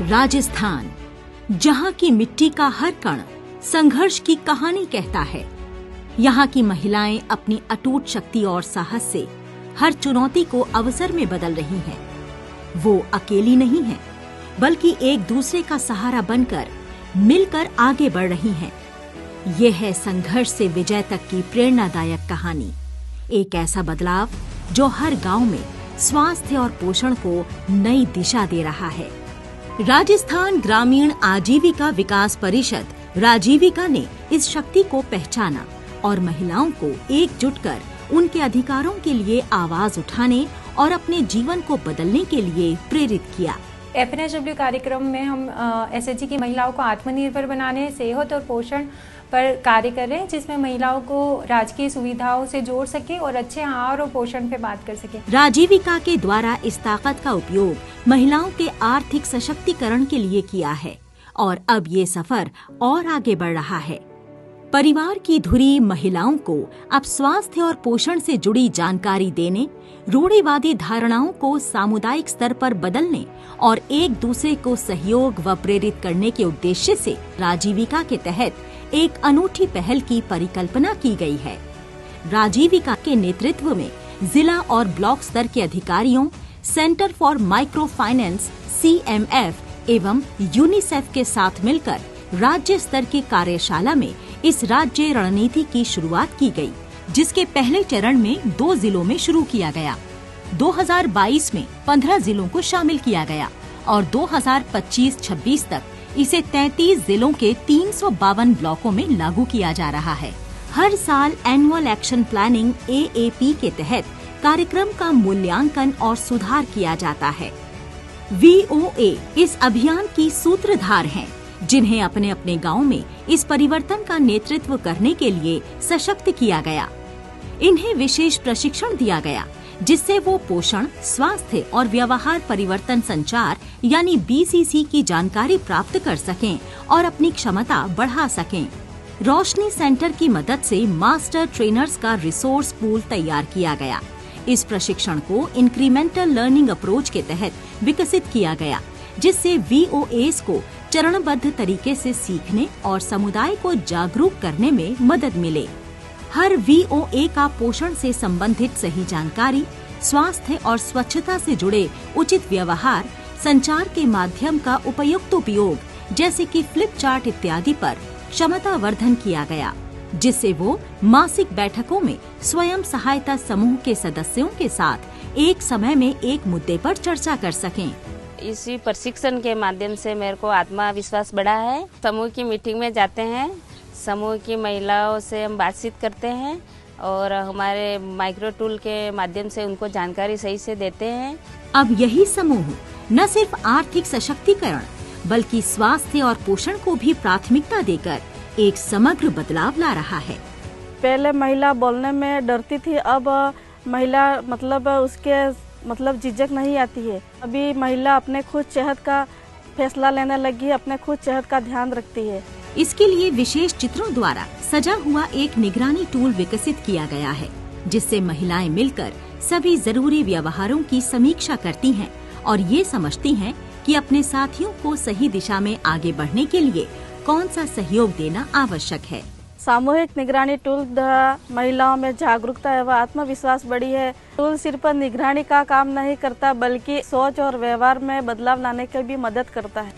राजस्थान, जहाँ की मिट्टी का हर कण संघर्ष की कहानी कहता है। यहाँ की महिलाएं अपनी अटूट शक्ति और साहस से हर चुनौती को अवसर में बदल रही हैं। वो अकेली नहीं हैं, बल्कि एक दूसरे का सहारा बनकर मिलकर आगे बढ़ रही हैं। ये है संघर्ष से विजय तक की प्रेरणादायक कहानी। एक ऐसा बदलाव जो हर गांव में स्वास्थ्य और पोषण को नई दिशा दे रहा है। राजस्थान ग्रामीण आजीविका विकास परिषद राजीविका ने इस शक्ति को पहचाना और महिलाओं को एकजुट कर उनके अधिकारों के लिए आवाज उठाने और अपने जीवन को बदलने के लिए प्रेरित किया। FNSW कार्यक्रम में हम SHG की महिलाओं को आत्मनिर्भर बनाने, सेहत और पोषण पर कार्य कर रहे हैं, जिसमें महिलाओं को राजकीय सुविधाओं से जोड़ सके और अच्छे आहार और पोषण पे बात कर सके। राजीविका के द्वारा इस ताकत का उपयोग महिलाओं के आर्थिक सशक्तिकरण के लिए किया है और अब ये सफर और आगे बढ़ रहा है। परिवार की धुरी महिलाओं को अब स्वास्थ्य और पोषण से जुड़ी जानकारी देने, रूढ़िवादी धारणाओं को सामुदायिक स्तर पर बदलने और एक दूसरे को सहयोग व प्रेरित करने के उद्देश्य से राजीविका के तहत एक अनूठी पहल की परिकल्पना की गई है। राजीविका के नेतृत्व में जिला और ब्लॉक स्तर के अधिकारियों, centre for micro finance CMF एवं यूनिसेफ के साथ मिलकर राज्य स्तर की कार्यशाला में इस राज्य रणनीति की शुरुआत की गई, जिसके पहले चरण में 2 जिलों में शुरू किया गया। 2022 में 15 जिलों को शामिल किया गया और 2025-26 तक इसे 33 जिलों के 352 ब्लॉकों में लागू किया जा रहा है। हर साल एनुअल एक्शन प्लानिंग AAP के तहत कार्यक्रम का मूल्यांकन और सुधार किया जाता है। VOA इस अभियान की सूत्रधार हैं, जिन्हें अपने अपने गांव में इस परिवर्तन का नेतृत्व करने के लिए सशक्त किया गया। इन्हें विशेष प्रशिक्षण दिया गया, जिससे वो पोषण, स्वास्थ्य और व्यवहार परिवर्तन संचार यानी BCC की जानकारी प्राप्त कर सकें और अपनी क्षमता बढ़ा सकें। रोशनी सेंटर की मदद से मास्टर ट्रेनर्स का रिसोर्स पूल तैयार किया गया। इस प्रशिक्षण को इंक्रीमेंटल लर्निंग अप्रोच के तहत विकसित किया गया, जिससे VOAs को चरणबद्ध तरीके से सीखने और समुदाय को जागरूक करने में मदद मिले। हर VOA का पोषण से संबंधित सही जानकारी, स्वास्थ्य और स्वच्छता से जुड़े उचित व्यवहार, संचार के माध्यम का उपयुक्त उपयोग जैसे कि फ्लिप चार्ट इत्यादि पर क्षमता वर्धन किया गया, जिससे वो मासिक बैठकों में स्वयं सहायता समूह के सदस्यों के साथ एक समय में एक मुद्दे पर चर्चा कर सकें। इसी प्रशिक्षण के माध्यम से मेरे को आत्मविश्वास बढ़ा है। समूह की मीटिंग में जाते हैं, समूह की महिलाओं से हम बातचीत करते हैं और हमारे माइक्रो टूल के माध्यम से उनको जानकारी सही से देते हैं। अब यही समूह न सिर्फ आर्थिक सशक्तिकरण बल्कि स्वास्थ्य और पोषण को भी प्राथमिकता देकर एक समग्र बदलाव ला रहा है। पहले महिला बोलने में डरती थी, अब महिला उसके झिझक नहीं आती है। अभी महिला अपने खुद सेहत का फैसला लेने लगी है, अपने खुद सेहत का ध्यान रखती है। इसके लिए विशेष चित्रों द्वारा सजा हुआ एक निगरानी टूल विकसित किया गया है, जिससे महिलाएं मिलकर सभी जरूरी व्यवहारों की समीक्षा करती हैं और ये समझती हैं कि अपने साथियों को सही दिशा में आगे बढ़ने के लिए कौन सा सहयोग देना आवश्यक है। सामूहिक निगरानी टूल द्वारा महिलाओं में जागरूकता एवं आत्मविश्वास बढ़ी है। टूल सिर्फ निगरानी का काम नहीं करता, बल्कि सोच और व्यवहार में बदलाव लाने की भी मदद करता है।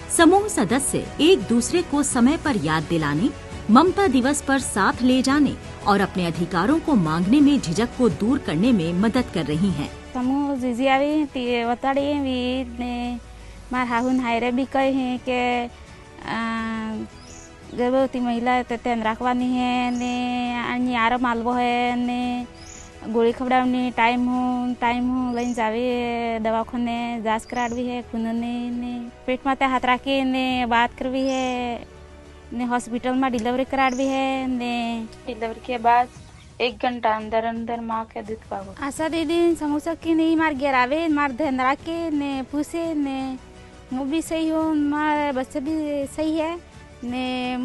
समूह सदस्य एक दूसरे को समय पर याद दिलाने, ममता दिवस पर साथ ले जाने और अपने अधिकारों को मांगने में झिझक को दूर करने में मदद कर रही हैं। समूह गर्भवती महिला ध्यान रखवानी है ने आरो मालवो है ने गोली खवड़ावनी टाइम हो लइन जावे दवाखाने जांच करावी है, खूनने ने पेट में हाथ राखी ने बात करवी है ने हॉस्पिटल में डिलीवरी करावी है ने डिलीवरी के बाद 1 घंटा अंदर माँ के दूध पाओ। आशा दीदी समोसा की नहीं मार गिरावे मार ध्यान रखे ने पूछे ने मुँह भी सही हो, मार बच्चे भी सही है ने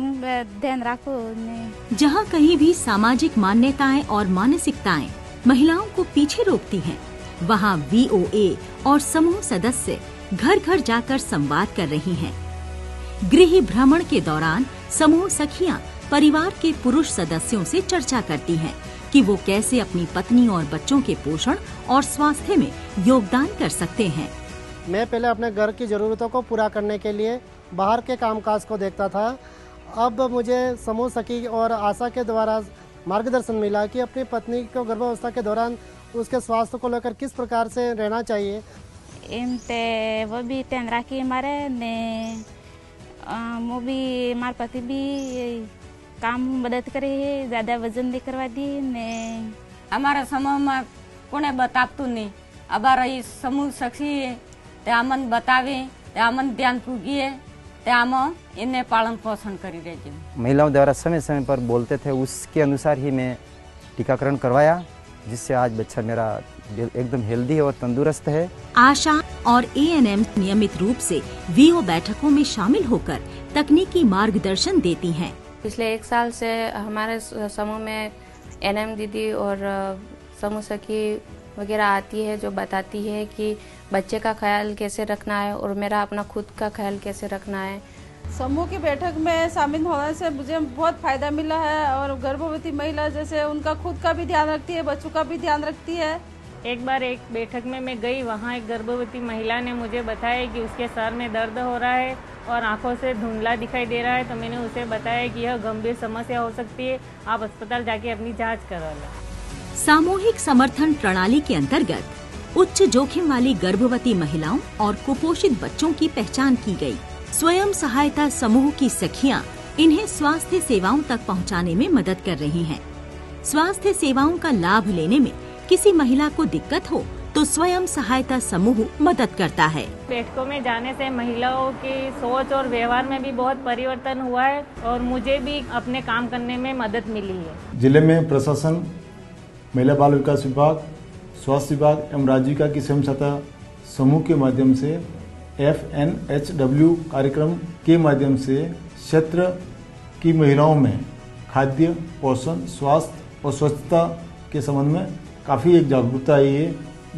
ध्यान रखो ने। जहाँ कहीं भी सामाजिक मान्यताएं और मानसिकताएं महिलाओं को पीछे रोकती हैं, वहाँ VOA और समूह सदस्य घर घर जाकर संवाद कर रही हैं। गृह भ्रमण के दौरान समूह सखियां परिवार के पुरुष सदस्यों से चर्चा करती हैं कि वो कैसे अपनी पत्नी और बच्चों के पोषण और स्वास्थ्य में योगदान कर सकते हैं। मैं पहले अपने घर की ज़रूरतों को पूरा करने के लिए बाहर के कामकाज को देखता था। अब मुझे समूह सखी और आशा के द्वारा मार्गदर्शन मिला कि अपनी पत्नी को गर्भावस्था के दौरान उसके स्वास्थ्य को लेकर किस प्रकार से रहना चाहिए। वो भी ध्यान रखी हमारे ने वो भी हमारे पति भी काम मदद करे है, ज़्यादा वजन नहीं करवा दी ने। हमारा समूह में कोने बतातु नहीं, अबार ये समूह सखी है ते आमन बतावे, ते आमन ध्यान पूगिए, ते आम इन्हें पालन पोषण करी रहे। महिलाओं द्वारा समय समय पर बोलते थे, उसके अनुसार ही मैं टीकाकरण करवाया, जिससे आज बच्चा मेरा एकदम हेल्दी और तंदुरुस्त है। आशा और ANM नियमित रूप से VO बैठकों में शामिल होकर तकनीकी मार्गदर्शन देती हैं। पिछले 1 साल से हमारे समूह में NM दीदी और समूह सखी वगैरह आती है, जो बताती है कि बच्चे का ख्याल कैसे रखना है और मेरा अपना खुद का ख्याल कैसे रखना है। समूह की बैठक में शामिल होने से मुझे बहुत फायदा मिला है और गर्भवती महिला जैसे उनका खुद का भी ध्यान रखती है, बच्चों का भी ध्यान रखती है। एक बार एक बैठक में मैं गई, वहाँ एक गर्भवती महिला ने मुझे बताया कि उसके सर में दर्द हो रहा है और आंखों से धुंधला दिखाई दे रहा है। तो मैंने उसे बताया कि यह गंभीर समस्या हो सकती है, आप अस्पताल जाके अपनी जांच करा लो। सामूहिक समर्थन प्रणाली के अंतर्गत उच्च जोखिम वाली गर्भवती महिलाओं और कुपोषित बच्चों की पहचान की गई। स्वयं सहायता समूह की सखियां इन्हें स्वास्थ्य सेवाओं तक पहुंचाने में मदद कर रही हैं। स्वास्थ्य सेवाओं का लाभ लेने में किसी महिला को दिक्कत हो तो स्वयं सहायता समूह मदद करता है। बैठकों में जाने से महिलाओं की सोच और व्यवहार में भी बहुत परिवर्तन हुआ है और मुझे भी अपने काम करने में मदद मिली है। जिले में प्रशासन, महिला बाल विकास विभाग, स्वास्थ्य विभाग एवं राज्य की स्वयं सहायता समूह के माध्यम से FNHW कार्यक्रम के माध्यम से क्षेत्र की महिलाओं में खाद्य, पोषण, स्वास्थ्य और स्वच्छता के संबंध में काफ़ी एक जागरूकता आई है,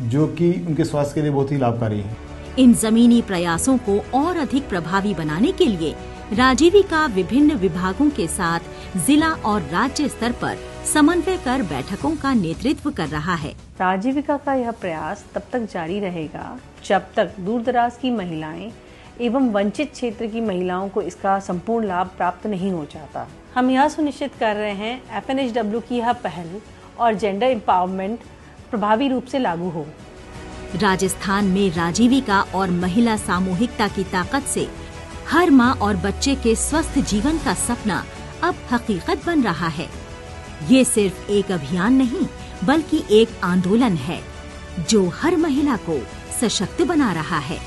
जो कि उनके स्वास्थ्य के लिए बहुत ही लाभकारी है। इन जमीनी प्रयासों को और अधिक प्रभावी बनाने के लिए राजीविका विभिन्न विभागों के साथ जिला और राज्य स्तर पर समन्वय कर बैठकों का नेतृत्व कर रहा है। राजीविका का यह प्रयास तब तक जारी रहेगा जब तक दूरदराज की महिलाएं एवं वंचित क्षेत्र की महिलाओं को इसका संपूर्ण लाभ प्राप्त नहीं हो जाता। हम यह सुनिश्चित कर रहे हैं FNHW की यह पहल और जेंडर एम्पावरमेंट प्रभावी रूप से लागू हो। राजस्थान में राजीविका और महिला सामूहिकता की ताकत से हर माँ और बच्चे के स्वस्थ जीवन का सपना अब हकीकत बन रहा है। ये सिर्फ एक अभियान नहीं, बल्कि एक आंदोलन है जो हर महिला को सशक्त बना रहा है।